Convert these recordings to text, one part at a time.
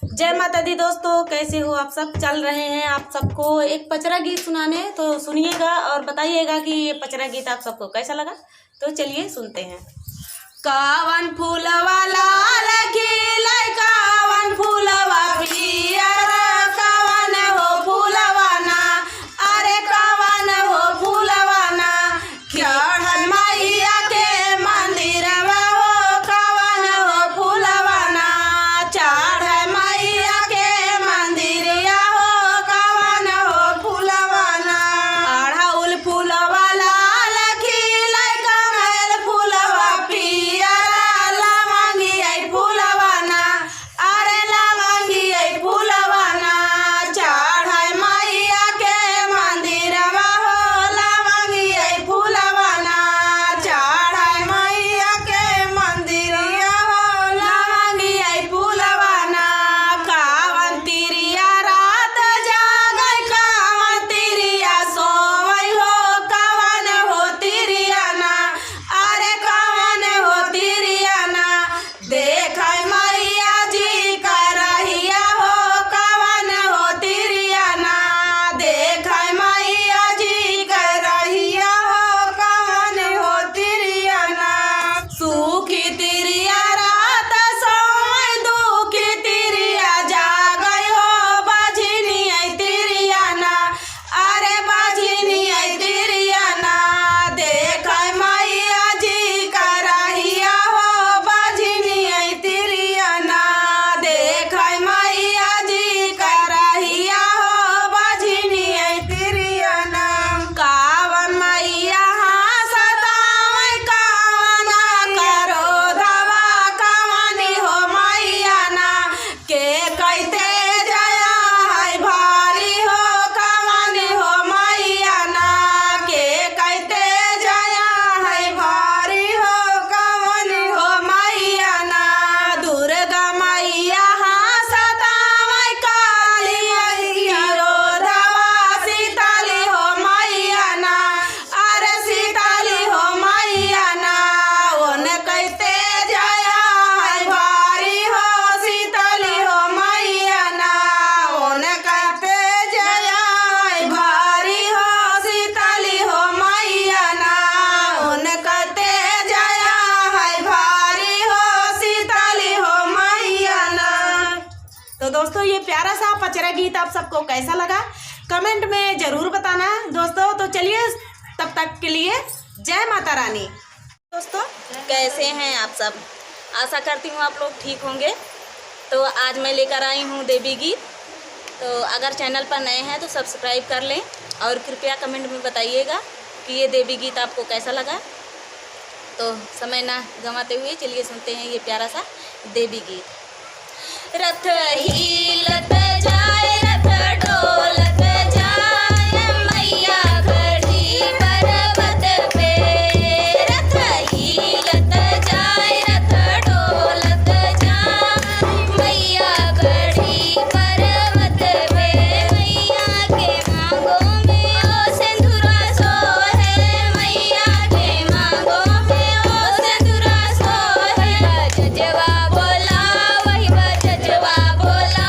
जय माता दी दोस्तों, कैसे हो आप सब। चल रहे हैं आप सबको एक पचरा गीत सुनाने, तो सुनिएगा और बताइएगा कि ये पचरा गीत आप सबको कैसा लगा। तो चलिए सुनते हैं। कावन फूलवा लाल खिलै, कावन फूलवा पियर, कावन हो फूलवा ना, अरे कावन हो फूलवा ना, चढ़ल मैया के मंदिरवा हो, कावन हो फूलवा ना, चढ़ल मैया के मंदिरिया हो, कावन हो फूलवा ना, अड़हुल फूलवा लाल खिलै, कमल फूलवा पियर, लवंगी आई फूलवा ना, अरे लवंगी आई फूलवा ना, चढ़ै मैया के मंदिरवा हो, लवंगी आई फूलवा ना, चढ़ै मैया के मंदिरिया हो, लवंगी आई फूलवा ना, कावन तिरिया रात जागै, कावन तिरिया सोवै हो, कावन हो तिरिया ना, अरे कावन हो तिरिया ना, देखै मैया जी करहिया हो, कावन हो तिरिया ना, देखै मैया जी करहिया हो, कावन हो तिरिया ना, सुखी तिरिया रात सोवै, दुखी तिरिया जागै हो, बाझिनी आई तिरिया ना, अरे बाझिनी आई तिरिया ना, देखै मैया जी करहिया हो, बाझिनी आई तिरिया ना, देखै मैया जी करहिया हो, बाझिनी आई तिरिया ना, कावन मैया सतावै, कावन करो धवा, कावनी हो मैया ना, के कैते जया है भारी हो, कावनी हो मैया ना, के कैते जया है भारी हो, कावनी हो मैया ना, दुर्गा मैया सतावै, काली मैया रोधवा, सीताली हो मैया ना, अरे सीताली हो मैया ना, ओन कैते जया है भारी हो, सीताली हो मैया ना, ओन कैते जया है भारी हो, सीताली हो मैया ना, ओन कैते जया है भारी हो, सीताली हो मैया ना। तो दोस्तों, ये प्यारा सा पचरा गीत आप सबको कैसा लगा कमेंट में जरूर बताना दोस्तों। तो चलिए, तब तक के लिए जय माता रानी। दोस्तों, कैसे हैं आप सब। आशा करती हूँ आप लोग ठीक होंगे। तो आज मैं लेकर आई हूँ देवी गीत। तो अगर चैनल पर नए हैं तो सब्सक्राइब कर लें और कृपया कमेंट में बताइएगा कि ये देवी गीत आपको कैसा लगा। तो समय ना गंवाते हुए चलिए सुनते हैं ये प्यारा सा देवी गीत। रथ हिलत जाए, रथ डोलत जाए, मैया खड़ी पर्वत पे, रथ हिलत जाए, रथ डोलत जाए, मैया खड़ी पर्वत पे, मैया के मांगों में ओ सिंदूरा सोहे, मैया के मांगों में ओ सिंदूरा सोहे, जजवा बोला वही जजवा बोला,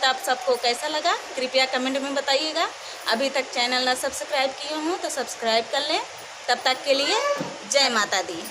आप सबको कैसा लगा कृपया कमेंट में बताइएगा। अभी तक चैनल ना सब्सक्राइब किए हो तो सब्सक्राइब कर लें। तब तक के लिए जय माता दी।